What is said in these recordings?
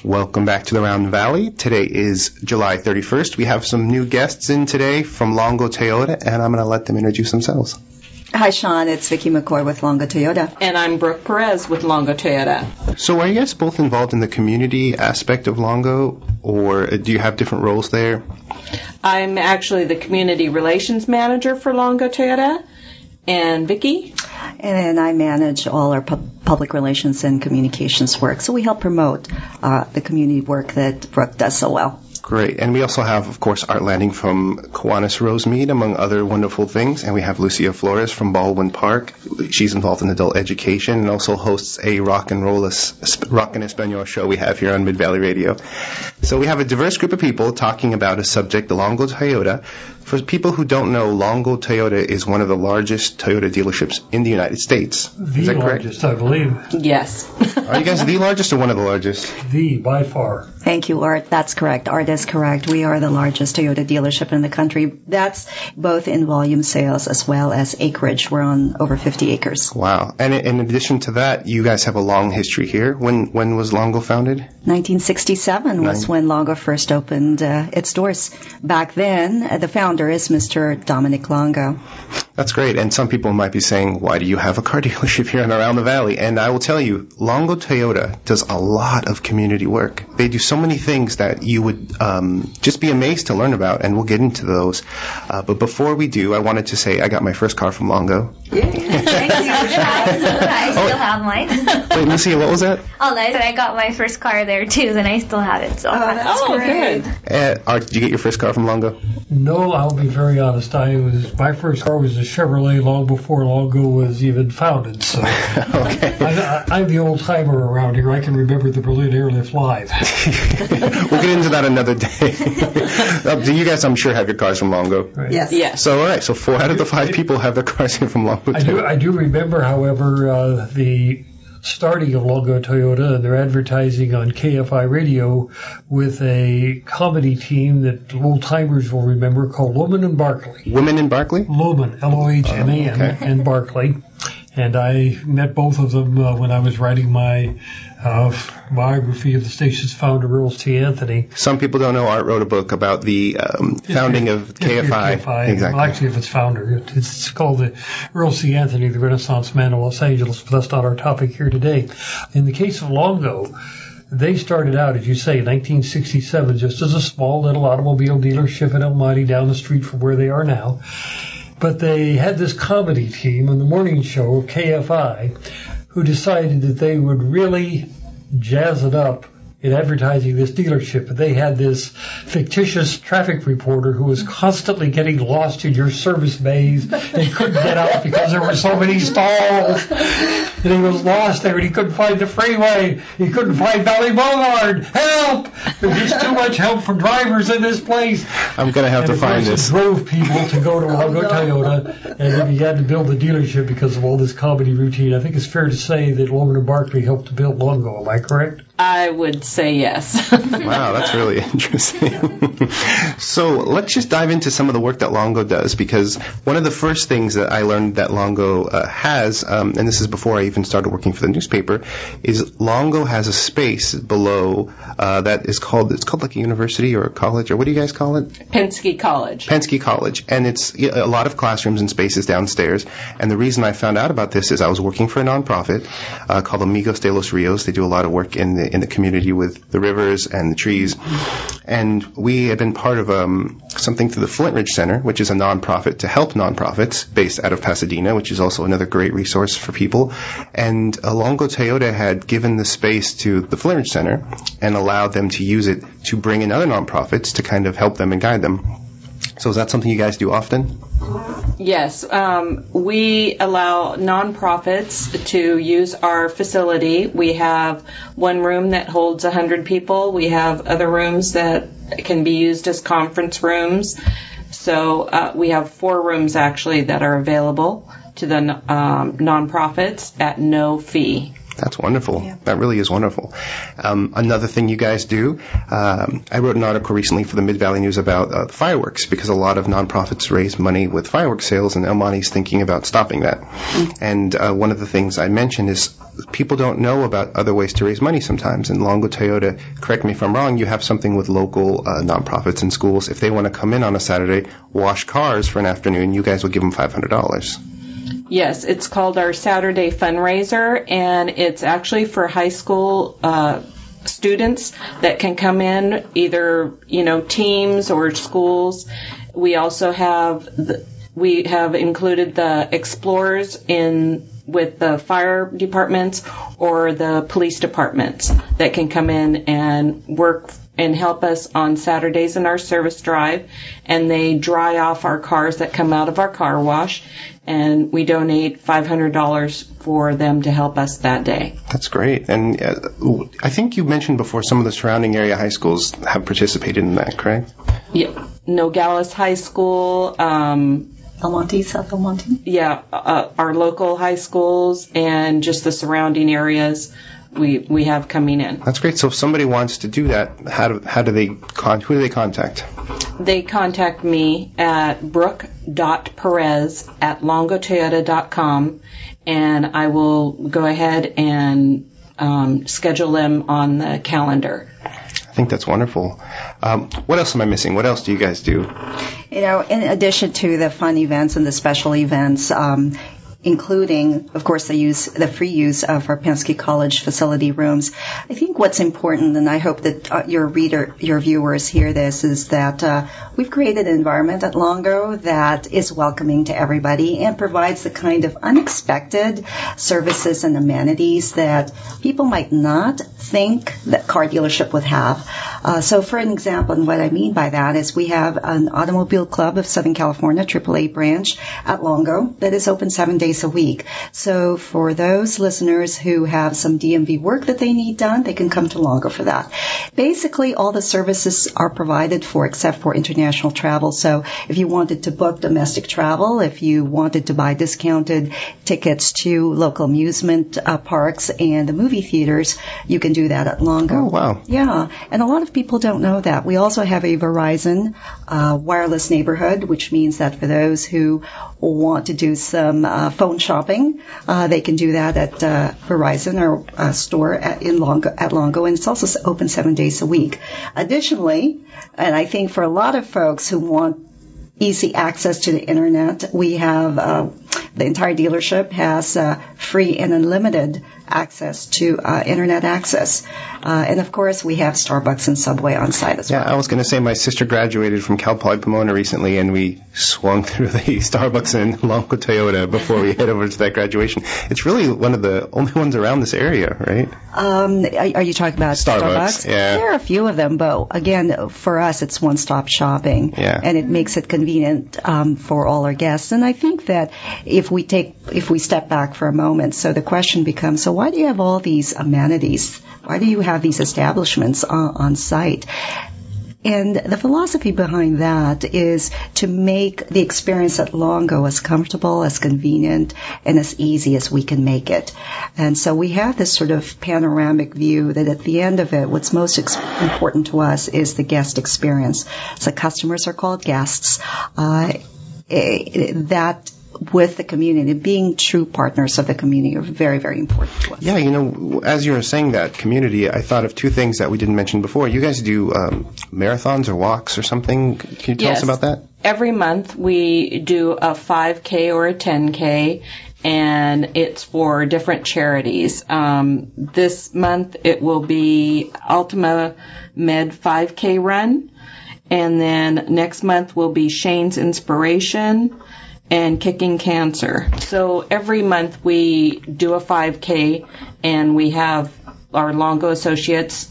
Welcome back to the Round Valley. Today is July 31st. We have some new guests in today from Longo Toyota, and I'm going to let them introduce themselves. Hi, Sean. It's Vicki McCoy with Longo Toyota. And I'm Brook Perez with Longo Toyota. So are you guys both involved in the community aspect of Longo, or do you have different roles there? I'm actually the community relations manager for Longo Toyota. And Vicki? And I manage all our public relations and communications work. So we help promote the community work that Brook does so well. Great. And we also have, of course, Art Landing from Kiwanis, Rosemead, among other wonderful things. And we have Lucia Flores from Baldwin Park. She's involved in adult education and also hosts a Rock and Espanol show we have here on Mid-Valley Radio. So we have a diverse group of people talking about a subject, the Longo Toyota. For people who don't know, Longo Toyota is one of the largest Toyota dealerships in the United States. Is that correct? The largest, I believe. Yes. Are you guys the largest or one of the largest? The, by far. Thank you, Art. That's correct. Art is correct. We are the largest Toyota dealership in the country. That's both in volume sales as well as acreage. We're on over 50 acres. Wow. And in addition to that, you guys have a long history here. When was Longo founded? 1967 was when Longo first opened its doors. Back then, the founder is Mr. Dominic Longo. That's great. And some people might be saying, why do you have a car dealership here and around the valley? And I will tell you, Longo Toyota does a lot of community work. They do so many things that you would just be amazed to learn about, and we'll get into those. But before we do, I wanted to say I got my first car from Longo. Thank you. I still have mine. Wait, Lucia, what was that? Oh, nice. I got my first car there, too, and I still have it. So. That's great. Art, did you get your first car from Longo? No, I'll be very honest. My first car was a Chevrolet long before Longo was even founded. So Okay. I'm the old timer around here. I can remember the Berlin Airlift Live. We'll get into that another day. Do you guys, I'm sure, have your cars from Longo? Right. Yes. So, all right. So 4 out of the 5 people have their cars here from Longo. I do remember, however, the starting of Longo Toyota and their advertising on KFI radio with a comedy team that old timers will remember called Lohman and Barkley. Women in Barkley? Lohman, Lohman, okay. and Barkley. And I met both of them when I was writing my biography of the station's founder, Earl C. Anthony. Some people don't know Art wrote a book about the founding of KFI. Exactly. Well, actually, if it's founder, it's called the Earl C. Anthony, the Renaissance Man of Los Angeles, but that's not our topic here today. In the case of Longo, they started out, as you say, in 1967, just as a small little automobile dealership in El Monte down the street from where they are now. But they had this comedy team on the morning show, KFI, who decided that they would really jazz it up in advertising this dealership. They had this fictitious traffic reporter who was constantly getting lost in your service bays and couldn't get out because there were so many stalls. And he was lost there and he couldn't find the freeway. He couldn't find Valley Boulevard. Help! There's just too much help for drivers in this place. I'm going to have to find this. It drove people to go to Longo Toyota, and they began to build the dealership because of all this comedy routine. I think it's fair to say that Lohman and Barkley helped to build Longo. Am I correct? I would say yes. Wow, that's really interesting. So let's just dive into some of the work that Longo does, because one of the first things that I learned that Longo has, and this is before I even started working for the newspaper, is Longo has a space below that is called, it's called like a university or a college, or what do you guys call it? Penske College. Penske College. And it's a lot of classrooms and spaces downstairs. And the reason I found out about this is I was working for a nonprofit called Amigos de los Rios. They do a lot of work in the community with the rivers and the trees. And we have been part of something through the Flintridge Center, which is a nonprofit to help nonprofits based out of Pasadena, which is also another great resource for people. And Longo Toyota had given the space to the Flintridge Center and allowed them to use it to bring in other nonprofits to kind of help them and guide them. So is that something you guys do often? Yes. We allow nonprofits to use our facility. We have one room that holds 100 people. We have other rooms that can be used as conference rooms. So we have 4 rooms actually that are available to the nonprofits at no fee. That's wonderful. Yeah. That really is wonderful. Another thing you guys do, I wrote an article recently for the Mid-Valley News about fireworks, because a lot of nonprofits raise money with fireworks sales, and El Monte's thinking about stopping that. And one of the things I mentioned is people don't know about other ways to raise money sometimes. And Longo Toyota, correct me if I'm wrong, you have something with local nonprofits and schools. If they want to come in on a Saturday, wash cars for an afternoon, you guys will give them $500. Yes, it's called our Saturday fundraiser, and it's actually for high school students that can come in, either teams or schools. We also have included the explorers in with the fire departments or the police departments that can come in and work and help us on Saturdays in our service drive, and they dry off our cars that come out of our car wash, and we donate $500 for them to help us that day. That's great. And I think you mentioned before some of the surrounding area high schools have participated in that, correct? Yeah. Nogales High School, El Monte, South El Monte? Yeah, our local high schools and just the surrounding areas we have coming in. That's great. So if somebody wants to do that, who do they contact? They contact me at brook.perez@longotoyota.com, and I will go ahead and schedule them on the calendar. I think that's wonderful. What else am I missing? What else do you guys do? In addition to the fun events and the special events, including, of course, the free use of our Penske College facility rooms. I think what's important, and I hope that your viewers hear this, is that we've created an environment at Longo that is welcoming to everybody and provides the kind of unexpected services and amenities that people might not think that car dealership would have. So for an example, and what I mean by that is we have an automobile club of Southern California, AAA branch at Longo that is open 7 days a week. So for those listeners who have some DMV work that they need done, they can come to Longo for that. Basically, all the services are provided for except for international travel. So if you wanted to book domestic travel, if you wanted to buy discounted tickets to local amusement parks and the movie theaters, you can do that at Longo. Oh, wow. Yeah, and a lot of people don't know that. We also have a Verizon wireless neighborhood, which means that for those who want to do some phone shopping, they can do that at Verizon or store at Longo, and it's also open 7 days a week. Additionally, and I think for a lot of folks who want easy access to the internet, we have the entire dealership has free and unlimited access to internet access. And of course, we have Starbucks and Subway on site as well. Yeah, I was going to say my sister graduated from Cal Poly Pomona recently, and we swung through the Starbucks in Longo Toyota before we head over to that graduation. It's really one of the only ones around this area, right? Are you talking about Starbucks? Yeah. There are a few of them, but again, for us, it's one-stop shopping, and it makes it convenient for all our guests. And I think that if we step back for a moment, so the question becomes, so why do you have all these amenities? Why do you have these establishments on site? And the philosophy behind that is to make the experience at Longo as comfortable, as convenient, and as easy as we can make it. And so we have this sort of panoramic view that at the end of it, what's most important to us is the guest experience. So customers are called guests. That with the community, being true partners of the community are very, very important to us. Yeah, as you were saying that community, I thought of two things that we didn't mention before. You guys do marathons or walks or something. Can you tell us about that? Every month we do a 5K or a 10K, and it's for different charities. This month it will be Ultima Med 5K run, and then next month will be Shane's Inspiration and Kicking Cancer. So every month we do a 5K, and we have our Longo associates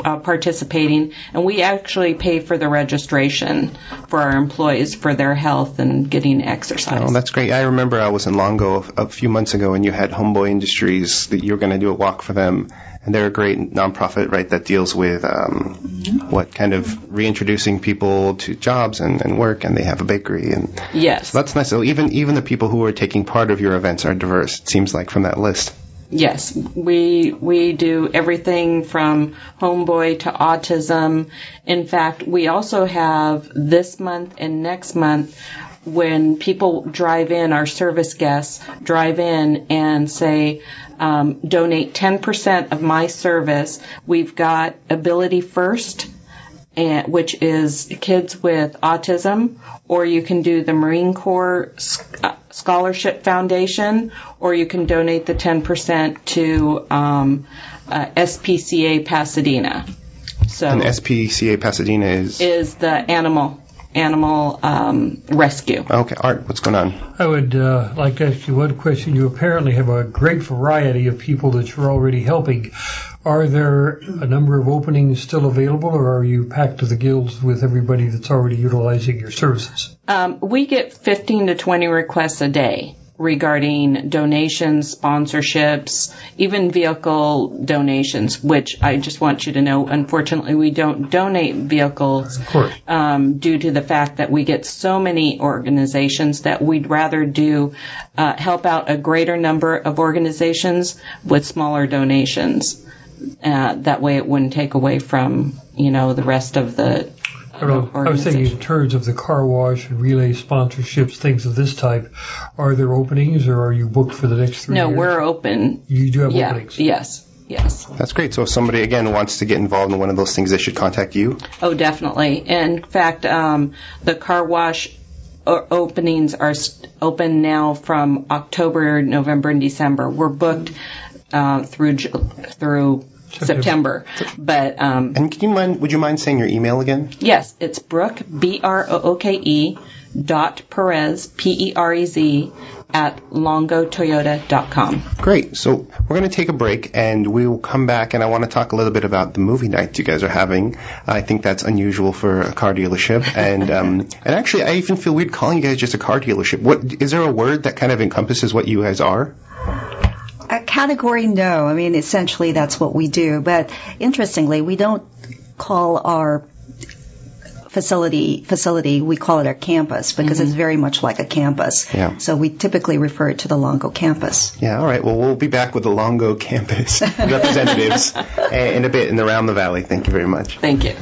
participating, and we actually pay for the registration for our employees for their health and getting exercise. Oh, that's great. I remember I was in Longo a few months ago, and you had Homeboy Industries that you were going to do a walk for them. And they're a great nonprofit, right, that deals with what kind of reintroducing people to jobs and work, and they have a bakery. And yes. So that's nice. So even the people who are taking part of your events are diverse, it seems like, from that list. Yes, we do everything from homeboy to autism. In fact, we also have this month and next month when people drive in, our service guests drive in and say, donate 10% of my service. We've got Ability First, which is kids with autism, or you can do the Marine Corps Scholarship Foundation, or you can donate the 10% to SPCA Pasadena. So, and SPCA Pasadena is the animal rescue. Okay, Art, what's going on? I would like to ask you one question. You apparently have a great variety of people that you're already helping. Are there a number of openings still available, or are you packed to the gills with everybody that's already utilizing your services? We get 15 to 20 requests a day regarding donations, sponsorships, even vehicle donations, which I just want you to know, unfortunately, we don't donate vehicles due to the fact that we get so many organizations that we'd rather do help out a greater number of organizations with smaller donations. That way it wouldn't take away from, the rest of the I was thinking in terms of the car wash and relay sponsorships, things of this type. Are there openings, or are you booked for the next 3 years? No, we're open. You do have openings? Yes. That's great. So if somebody, again, wants to get involved in one of those things, they should contact you? Oh, definitely. In fact, the car wash openings are open now from October, November, and December. We're booked through September. But and would you mind saying your email again? Yes, it's Brook, BROOKE .Perez, PEREZ @longotoyota.com. Great. So we're going to take a break, and we will come back, and I want to talk a little bit about the movie night you guys are having. I think that's unusual for a car dealership, and actually I even feel weird calling you guys just a car dealership. Is there a word that kind of encompasses what you guys are? A category, no. I mean, essentially that's what we do. But interestingly, we don't call our facility, we call it our campus because it's very much like a campus. Yeah. So we typically refer to the Longo campus. Yeah, all right. Well, we'll be back with the Longo campus representatives in a bit in Around the Valley. Thank you very much. Thank you.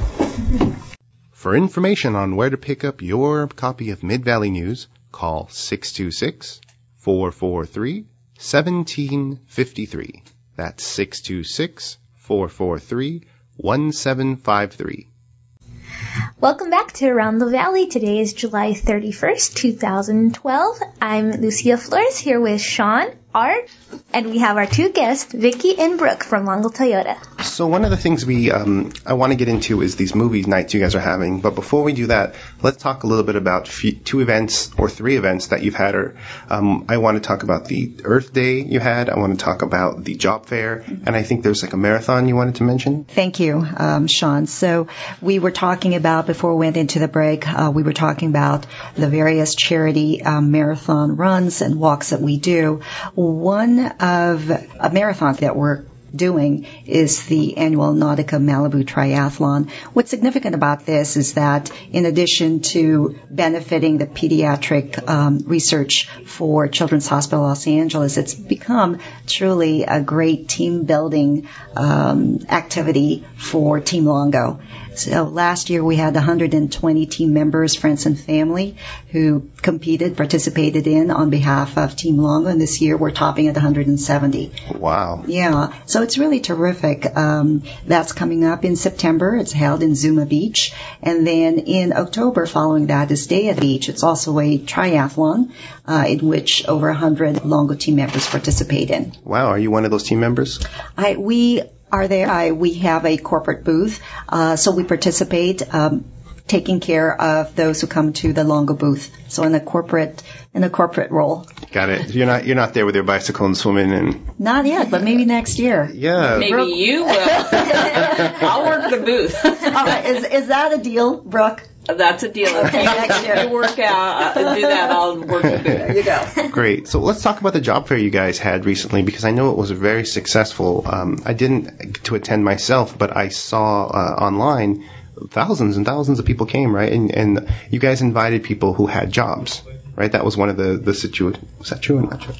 For information on where to pick up your copy of Mid-Valley News, call 626-443-1753. That's 626-443-1753. Welcome back to Around the Valley. Today is July 31st, 2012. I'm Lucia Flores here with Sean, Art, and we have our two guests, Vicki and Brook from Longo Toyota. So one of the things I want to get into is these movie nights you guys are having. But before we do that, let's talk a little bit about 2 events or 3 events that you've had. I want to talk about the Earth Day you had. I want to talk about the job fair. And I think there's like a marathon you wanted to mention. Thank you, Sean. So we were talking about, before we went into the break, we were talking about the various charity marathon runs and walks that we do. One of a marathon that we're doing is the annual Nautica Malibu Triathlon. What's significant about this is that in addition to benefiting the pediatric research for Children's Hospital Los Angeles, it's become truly a great team building activity for Team Longo. So last year we had 120 team members, friends and family who participated on behalf of Team Longo, and this year we're topping at 170. Wow. Yeah, so it's really terrific. That's coming up in September. It's held in Zuma Beach. And then in October following that is Day at the Beach. It's also a triathlon in which over 100 Longo team members participate in. Wow, are you one of those team members? We are there. We have a corporate booth, so we participate, taking care of those who come to the Longo booth. So in a corporate role. Got it. You're not there with your bicycle and swimming and. Not yet, but maybe next year. Yeah. Maybe Brooke. You will. I'll work the booth. All right. Is that a deal, Brooke? That's a deal. Okay, next year you work out, do that, I'll work the booth. There you go. Great. So let's talk about the job fair you guys had recently, because I know it was very successful. I didn't to attend myself, but I saw online thousands and thousands of people came, right? And you guys invited people who had jobs, right? That was one of the situations. Was that true or not true?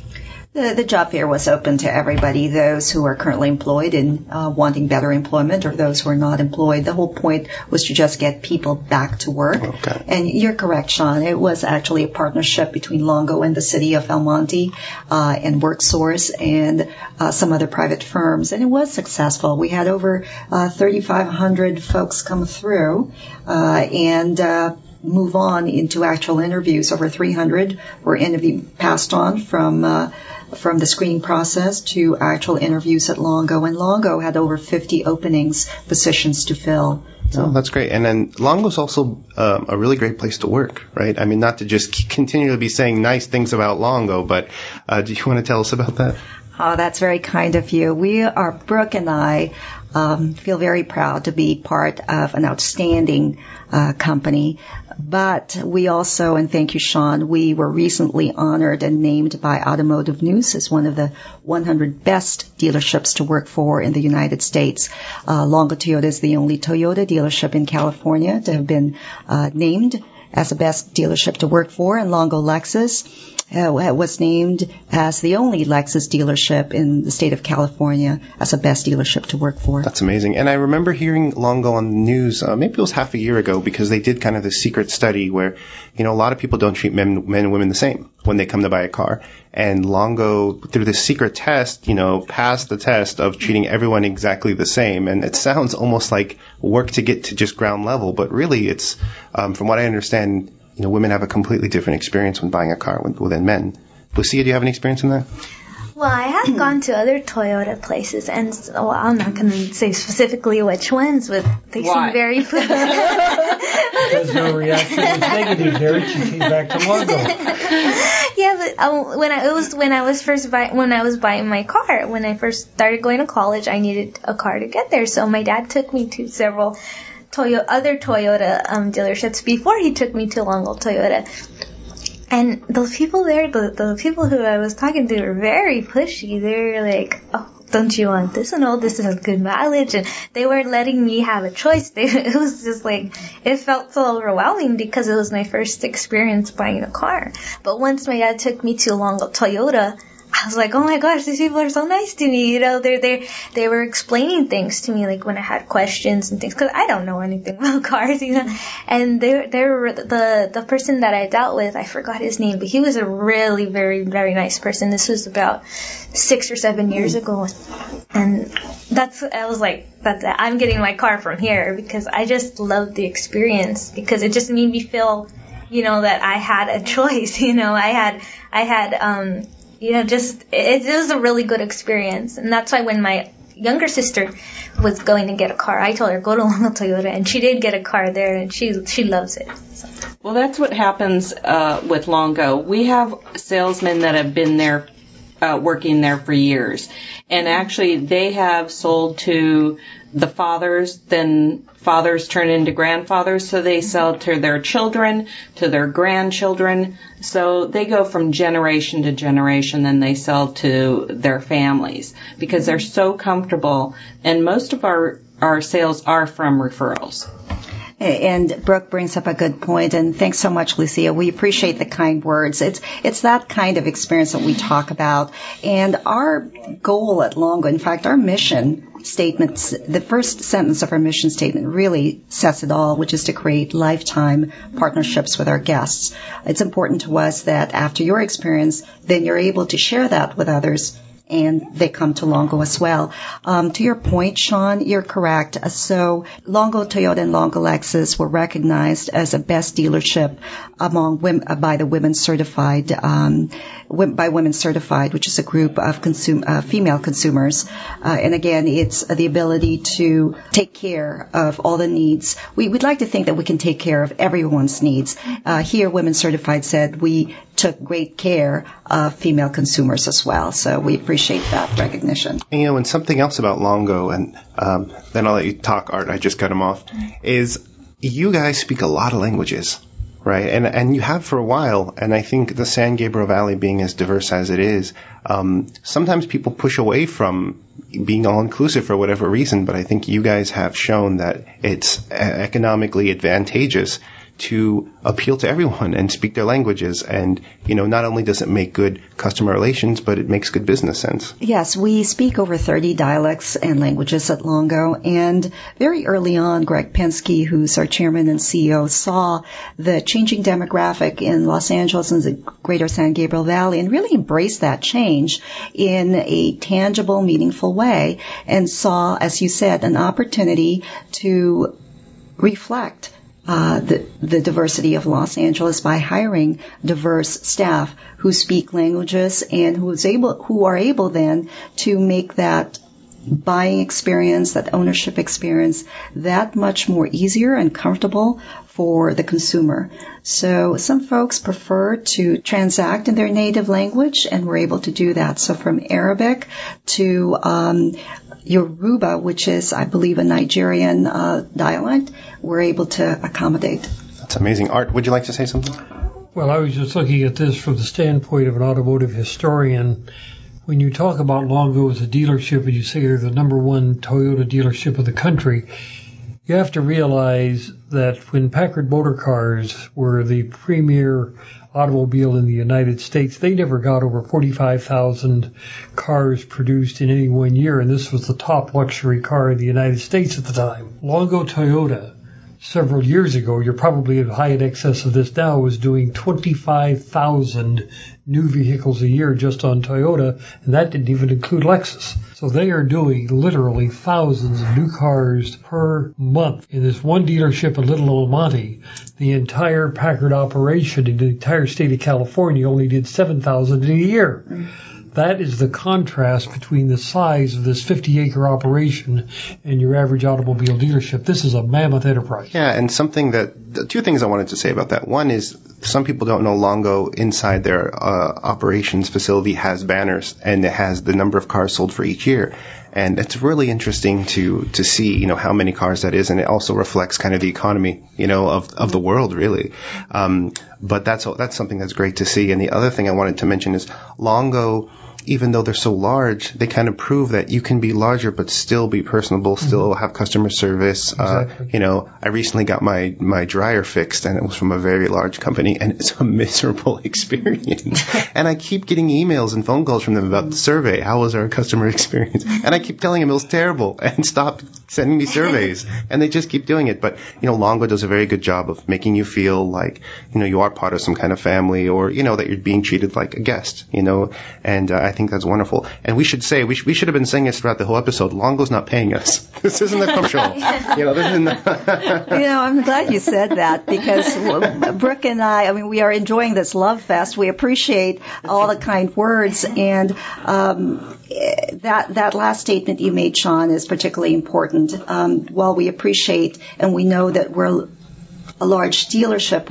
The job fair was open to everybody, those who are currently employed and wanting better employment, or those who are not employed. The whole point was to just get people back to work. Okay. And you're correct, Sean. It was actually a partnership between Longo and the city of El Monte and WorkSource and some other private firms. And it was successful. We had over 3,500 folks come through and move on into actual interviews. Over 300 were passed on from the screening process to actual interviews at Longo. And Longo had over 50 openings, positions to fill. So that's great. And then Longo's also a really great place to work, right? I mean, not to just continue to be saying nice things about Longo, but do you want to tell us about that? Oh, that's very kind of you. Brook and I feel very proud to be part of an outstanding company. But we also, and thank you, Sean, we were recently honored and named by Automotive News as one of the 100 best dealerships to work for in the United States. Longo Toyota is the only Toyota dealership in California to have been named as the best dealership to work for, and Longo Lexus was named as the only Lexus dealership in the state of California as the best dealership to work for. That's amazing. And I remember hearing Longo on the news, maybe it was half a year ago, because they did kind of this secret study where, a lot of people don't treat men and women the same when they come to buy a car. And Longo, through this secret test, passed the test of treating everyone exactly the same. And it sounds almost like work to get to just ground level, but really it's, from what I understand, women have a completely different experience when buying a car than men. Lucia, do you have any experience in that? Well, I have gone to other Toyota places, and I'm not going to say specifically which ones, but they seem very There's no reaction. It's negative, Derek. She came back to Longo. Yeah, but when I was buying my car, when I first started going to college, I needed a car to get there. So my dad took me to several other Toyota dealerships before he took me to Longo Toyota. And the people there, the people who I was talking to were very pushy. They were like, oh, don't you want this and all this has good mileage? And they weren't letting me have a choice. It was just like, it felt so overwhelming because it was my first experience buying a car. But once my dad took me to Longo Toyota, I was like, oh my gosh, these people are so nice to me. They were explaining things to me, like when I had questions and things, because I don't know anything about cars, And they were the person that I dealt with, I forgot his name, but he was a really very, very nice person. This was about 6 or 7 years ago, and I was like, I'm getting my car from here because I just loved the experience because it just made me feel, that I had a choice. It was a really good experience. And that's why when my younger sister was going to get a car, I told her, go to Longo Toyota. And she did get a car there, and she loves it. So. Well, that's what happens with Longo. We have salesmen that have been there, working there for years. And actually, they have sold to the fathers, then fathers turn into grandfathers, so they sell to their children, to their grandchildren. So they go from generation to generation, then they sell to their families because they're so comfortable. And most of our sales are from referrals. And Brooke brings up a good point, and thanks so much, Lucia. We appreciate the kind words. It's that kind of experience that we talk about. And our goal at Longo, in fact, our mission statements, the first sentence of our mission statement really says it all, which is to create lifetime partnerships with our guests. It's important to us that after your experience, then you're able to share that with others, and they come to Longo as well. To your point, Sean, you're correct. So Longo Toyota and Longo Lexus were recognized as a best dealership among by the Women Certified, by Women Certified, which is a group of female consumers. And again, it's the ability to take care of all the needs. We'd like to think that we can take care of everyone's needs. Here, Women Certified said we took great care of female consumers as well. So we appreciate that recognition. And something else about Longo, and then I'll let you talk, Art, I just cut him off, is you guys speak a lot of languages, right? And you have for a while, and I think the San Gabriel Valley being as diverse as it is, sometimes people push away from being all-inclusive for whatever reason, but I think you guys have shown that it's economically advantageous to appeal to everyone and speak their languages. And, not only does it make good customer relations, but it makes good business sense. Yes, we speak over 30 dialects and languages at Longo. And very early on, Greg Penske, who's our chairman and CEO, saw the changing demographic in Los Angeles and the greater San Gabriel Valley and really embraced that change in a tangible, meaningful way, and saw, as you said, an opportunity to reflect the diversity of Los Angeles by hiring diverse staff who speak languages and who are able then to make that buying experience, that ownership experience, that much more easier and comfortable for the consumer. So some folks prefer to transact in their native language, and we're able to do that. So from Arabic to Yoruba, which is, I believe, a Nigerian dialect, we're able to accommodate. That's amazing. Art, would you like to say something? Well, I was just looking at this from the standpoint of an automotive historian. When you talk about Longo as a dealership and you say they're the number one Toyota dealership of the country, you have to realize that when Packard Motor Cars were the premier automobile in the United States, they never got over 45,000 cars produced in any one year, and this was the top luxury car in the United States at the time. Longo Toyota, several years ago, you're probably high in excess of this now, was doing 25,000 new vehicles a year just on Toyota, and that didn't even include Lexus. So they are doing literally thousands of new cars per month. In this one dealership in Little Old Monte, the entire Packard operation in the entire state of California only did 7,000 in a year. That is the contrast between the size of this 50-acre operation and your average automobile dealership. This is a mammoth enterprise. Yeah, and two things I wanted to say about that. One is some people don't know Longo inside their operations facility has banners, and it has the number of cars sold for each year. And it's really interesting to see, how many cars that is, and it also reflects kind of the economy, of the world, really. But that's something that's great to see. And the other thing I wanted to mention is Longo, even though they're so large, they kind of prove that you can be larger but still be personable, still have customer service. Exactly. I recently got my dryer fixed, and it was from a very large company, and it's a miserable experience. And I keep getting emails and phone calls from them about the survey. How was our customer experience? And I keep telling them it was terrible, and stop sending me surveys. And they just keep doing it. But, Longo does a very good job of making you feel like, you are part of some kind of family, or, that you're being treated like a guest, and I think that's wonderful. And we should say, we should have been saying this throughout the whole episode, Longo's not paying us. This isn't a commercial. This isn't I'm glad you said that, because Brooke and I mean, we are enjoying this love fest. We appreciate all the kind words, and that last statement you made, Sean, is particularly important. While we appreciate and we know that we're a large dealership,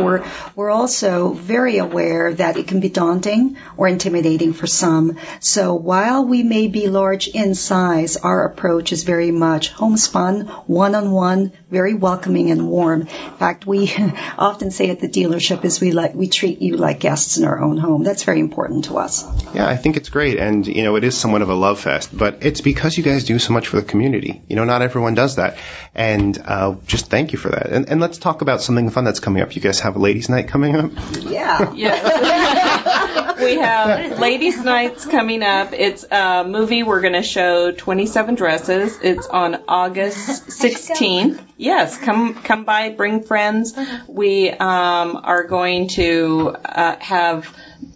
we're also very aware that it can be daunting or intimidating for some. So while we may be large in size, our approach is very much homespun, one-on-one, very welcoming and warm. In fact, we often say at the dealership is we treat you like guests in our own home. That's very important to us. Yeah, I think it's great. And, it is somewhat of a love fest, but it's because you guys do so much for the community. Not everyone does that. And just thank you for that. And let's talk about something fun that's coming up. You guys have a ladies' night coming up? Yeah. Yes. We have ladies' nights coming up. It's a movie. We're going to show 27 Dresses. It's on August 16th. Yes, come by, bring friends. We are going to have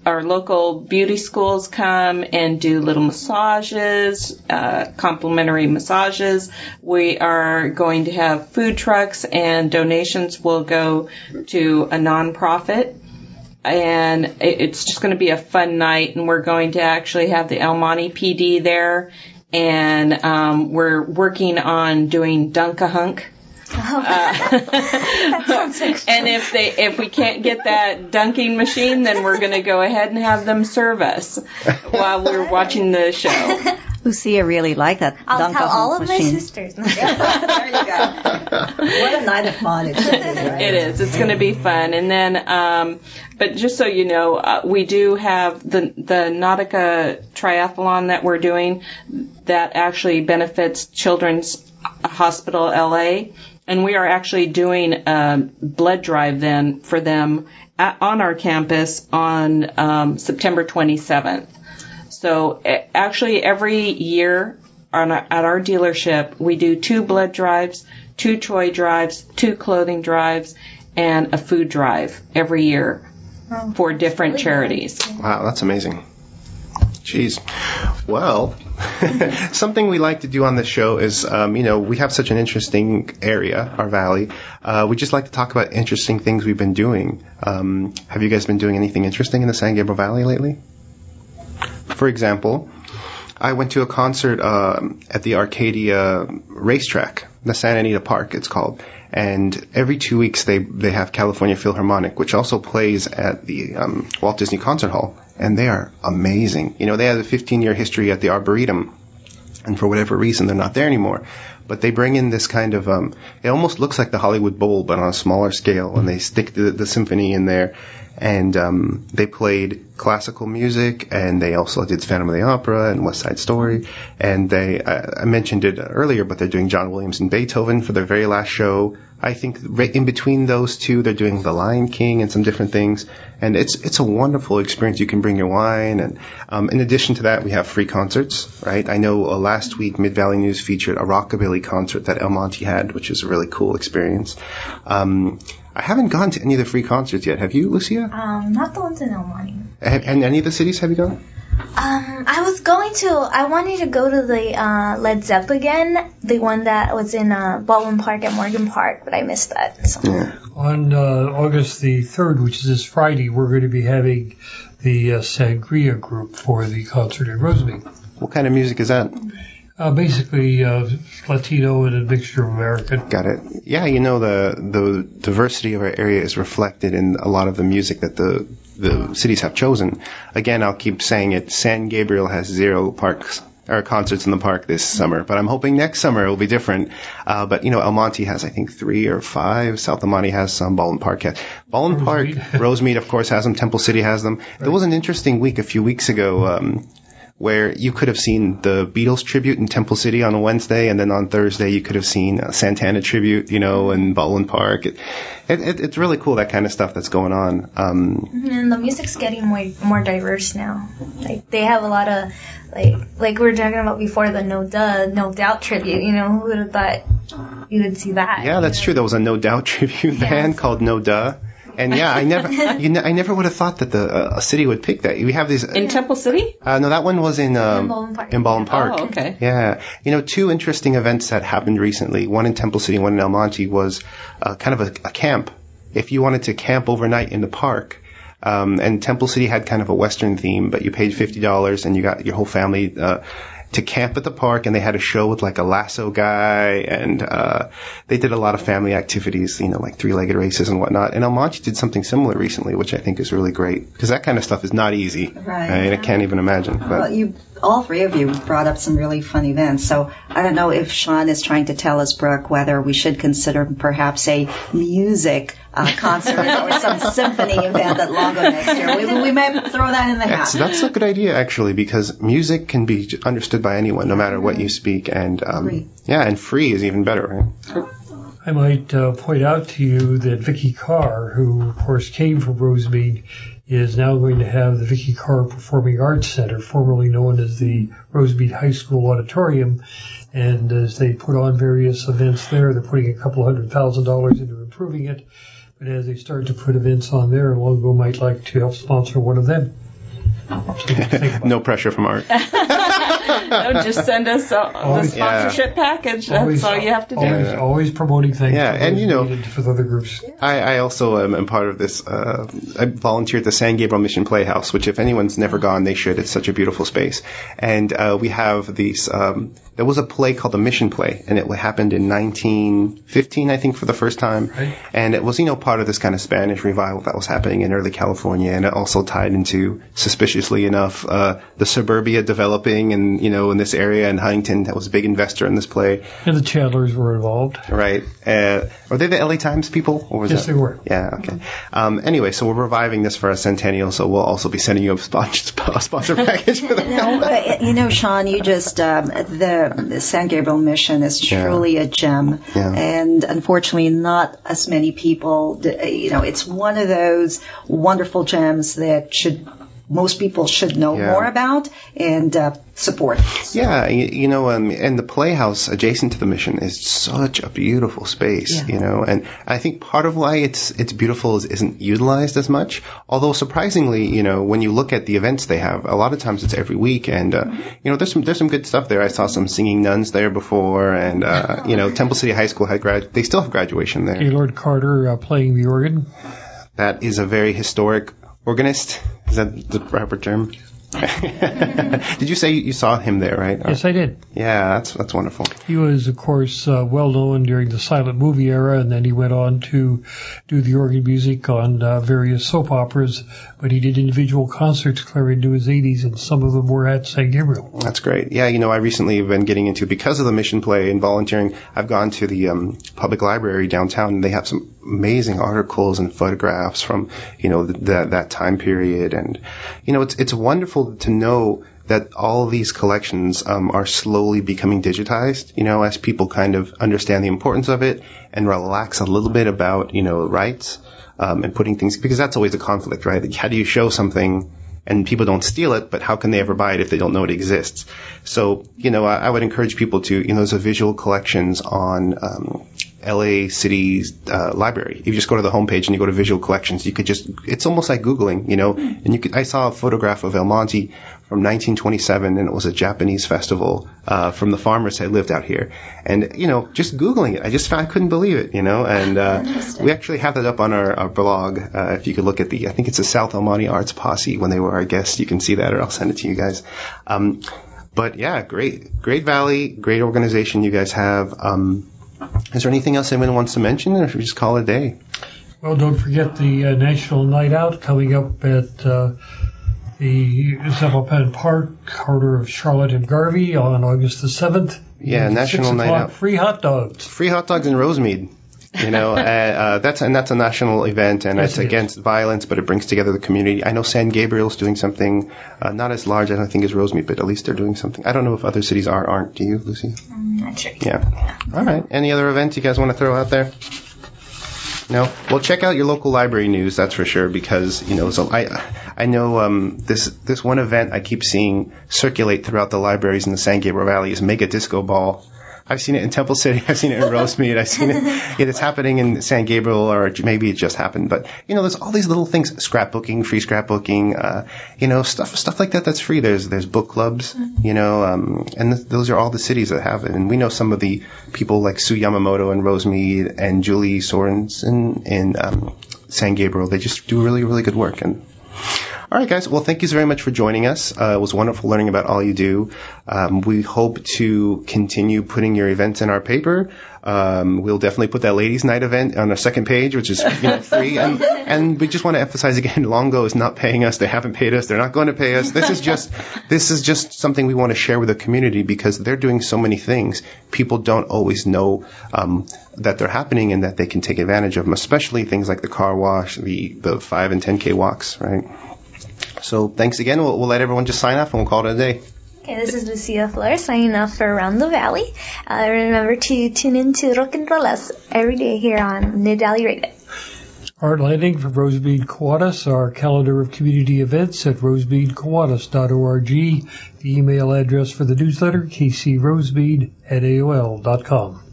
our local beauty schools come and do little massages, complimentary massages. We are going to have food trucks, and donations will go to a nonprofit. And it's just going to be a fun night, and we're going to actually have the El Monte PD there, and we're working on doing Dunk-a-Hunk. And if we can't get that dunking machine, then we're going to go ahead and have them serve us while we're watching the show. Lucia really liked that. I'll tell all of machine. my sisters. There you go. What a night of fun it should be, right? It is. It's going to be fun. And then, but just so you know, we do have the Nautica Triathlon that we're doing that actually benefits Children's Hospital LA. And we are actually doing a blood drive then for them on our campus on September 27th. So actually every year at our dealership, we do 2 blood drives, 2 toy drives, 2 clothing drives, and a food drive every year for different charities. Wow, that's amazing. Jeez. Well, something we like to do on this show is, we have such an interesting area, our valley. We just like to talk about interesting things we've been doing. Have you guys been doing anything interesting in the San Gabriel Valley lately? For example, I went to a concert at the Arcadia racetrack, the Santa Anita Park, it's called. And every 2 weeks they have California Philharmonic, which also plays at the Walt Disney Concert Hall. And they are amazing. They have a 15-year history at the Arboretum. And for whatever reason, they're not there anymore. But they bring in this kind of, it almost looks like the Hollywood Bowl, but on a smaller scale. And they stick the symphony in there. And they played classical music, and they also did Phantom of the Opera and West Side Story. And I mentioned it earlier, but they're doing John Williams and Beethoven for their very last show. I think right in between those two, they're doing The Lion King and some different things. And it's a wonderful experience. You can bring your wine. And in addition to that, we have free concerts, right? I know last week Mid-Valley News featured a rockabilly concert that El Monte had, which is a really cool experience. I haven't gone to any of the free concerts yet. Have you, Lucia? Not the ones in El Monte. And any of the cities have you gone? I wanted to go to the Led Zepp again, the one that was in Baldwin Park at Morgan Park, but I missed that. So. Yeah. On August the 3rd, which is this Friday, we're going to be having the Sangria group for the concert at Rosemead. What kind of music is that? Basically, Latino and a mixture of American. Got it. Yeah, the diversity of our area is reflected in a lot of the music that the cities have chosen. Again, I'll keep saying it. San Gabriel has 0 parks or concerts in the park this summer, but I'm hoping next summer it will be different. But El Monte has, I think, 3 or 5. South El Monte has some. Baldwin Park has. Baldwin Park, Rosemead, of course, has them. Temple City has them. Right. There was an interesting week a few weeks ago. Where you could have seen the Beatles tribute in Temple City on a Wednesday, and then on Thursday you could have seen a Santana tribute, in Baldwin Park. It's really cool, that kind of stuff that's going on. And the music's getting more diverse now. Like, they have a lot of, like we were talking about before, the No Doubt tribute, who would have thought you would see that? Yeah, that's true. There was a No Doubt tribute band called No Duh. And yeah, I never would have thought that a city would pick that. We have these in Temple City. No, that one was in Baldwin Park. Oh, okay. Yeah, 2 interesting events that happened recently. One in Temple City, one in El Monte was kind of a camp. If you wanted to camp overnight in the park, and Temple City had kind of a Western theme, but you paid $50 and you got your whole family to camp at the park, and they had a show with like a lasso guy, and they did a lot of family activities, like 3-legged races and whatnot. And El Monte did something similar recently, which I think is really great, because that kind of stuff is not easy. Right. I can't even imagine. But. Well, all 3 of you brought up some really fun events. So I don't know if Sean is trying to tell us, Brooke, whether we should consider perhaps a music concert or some symphony event at Longo next year. We might throw that in the hat. That's a good idea, actually, because music can be understood by anyone, no matter what you speak. And and free is even better, right? I might point out to you that Vicki Carr, who, of course, came from Rosemead, is now going to have the Vicki Carr Performing Arts Center, formerly known as the Rosemead High School Auditorium. And as they put on various events there, they're putting $200,000 into improving it. But as they start to put events on there, Longo might like to help sponsor one of them. No pressure from Art. No, just send us the sponsorship package. That's all you have to do. Always promoting things. Yeah, and for other groups. I also am part of this. I volunteer at the San Gabriel Mission Playhouse, which if anyone's never gone, they should. It's such a beautiful space. And we have these. There was a play called the Mission Play, and it happened in 1915, I think, for the first time. Right. And it was, part of this kind of Spanish revival that was happening in early California, and it also tied into, suspiciously enough, the suburbia developing in this area, and Huntington that was a big investor in this play. And the Chandlers were involved. Right. Were they the LA Times people? Or was yes, they were. Yeah, okay. Anyway, so we're reviving this for our centennial, so we'll also be sending you a sponsor package for that. Sean, you just, the San Gabriel mission is truly a gem. Yeah. And unfortunately, not as many people, it's one of those wonderful gems that most people should know more about and support. Yeah, and the Playhouse adjacent to the mission is such a beautiful space, and I think part of why it's beautiful is isn't utilized as much. Although surprisingly, when you look at the events they have, a lot of times it's every week, and there's some good stuff there. I saw some singing nuns there before, and Temple City High School they still have graduation there. Gaylord Carter playing the organ. That is a very historic organist. Is that the proper term? Did you say you saw him there, right? Yes, I did. Yeah, that's wonderful. He was, of course, well known during the silent movie era, and then he went on to do the organ music on various soap operas, but he did individual concerts clear into his 80s, and some of them were at St. Gabriel. That's great. Yeah, I recently have been getting into, because of the mission play and volunteering, I've gone to the public library downtown, and they have some amazing articles and photographs from, that time period. And, it's wonderful to know that all of these collections are slowly becoming digitized, as people kind of understand the importance of it and relax a little bit about, rights and putting things, because that's always a conflict, right? How do you show something and people don't steal it, but how can they ever buy it if they don't know it exists? So, I would encourage people to, there's a visual collections on LA City's library. If you just go to the homepage and you go to visual collections, you could it's almost like Googling, and I saw a photograph of El Monte from 1927, and it was a Japanese festival from the farmers that lived out here. And, just Googling it, I couldn't believe it, and we actually have that up on our blog. If you could look at I think it's the South El Monte Arts Posse when they were our guests, you can see that, or I'll send it to you guys. But yeah, great Valley, great organization you guys have. Is there anything else anyone wants to mention, or should we just call it a day? Well, don't forget the National Night Out coming up at the Zeppelin Park, corner of Charlotte and Garvey on August the 7th. Yeah, National Night Out. Free hot dogs. Free hot dogs in Rosemead. That's a national event, and it's against violence, but it brings together the community. I know San Gabriel's doing something, not as large, I don't think, as Rosemead, but at least they're doing something. I don't know if other cities aren't. Do you, Lucy? I'm not sure. Yeah. All right. Any other events you guys want to throw out there? No? Well, check out your local library news, that's for sure, because, so I know this one event I keep seeing circulate throughout the libraries in the San Gabriel Valley is Mega Disco Ball. I've seen it in Temple City. I've seen it in Rosemead. I've seen it. It's happening in San Gabriel, or maybe it just happened. But, there's all these little things, scrapbooking, free scrapbooking, stuff like that that's free. There's book clubs, and those are all the cities that have it. And we know some of the people like Sue Yamamoto in Rosemead and Julie Sorensen in San Gabriel. They just do really, really good work. And all right, guys. Well, thank you very much for joining us. It was wonderful learning about all you do. We hope to continue putting your events in our paper. We'll definitely put that Ladies' Night event on our second page, which is free. And we just want to emphasize again, Longo is not paying us. They haven't paid us. They're not going to pay us. This is just something we want to share with the community, because they're doing so many things. People don't always know that they're happening and that they can take advantage of them, especially things like the car wash, the 5 and 10K walks, right? So thanks again. We'll let everyone just sign off and we'll call it a day. Okay, this is Lucia Flores signing off for Around the Valley. Remember to tune in to Rock and Rolas every day here on Mid-Valley Radio. Art Landing from Rosemead Kiwanis, our calendar of community events at rosemeadkiwanis.org. The email address for the newsletter, kcrosemead@aol.com.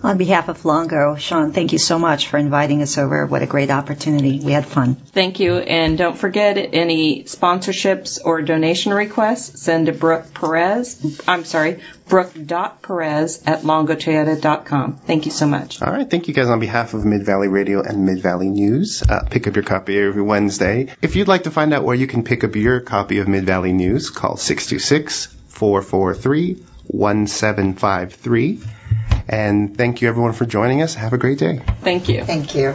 On behalf of Longo, Sean, thank you so much for inviting us over. What a great opportunity. We had fun. Thank you. And don't forget, any sponsorships or donation requests, send to Brook.Perez at longotoyota.com. Thank you so much. All right. Thank you guys on behalf of Mid-Valley Radio and Mid-Valley News. Pick up your copy every Wednesday. If you'd like to find out where you can pick up your copy of Mid-Valley News, call 626-443-1753. And thank you, everyone, for joining us. Have a great day. Thank you. Thank you.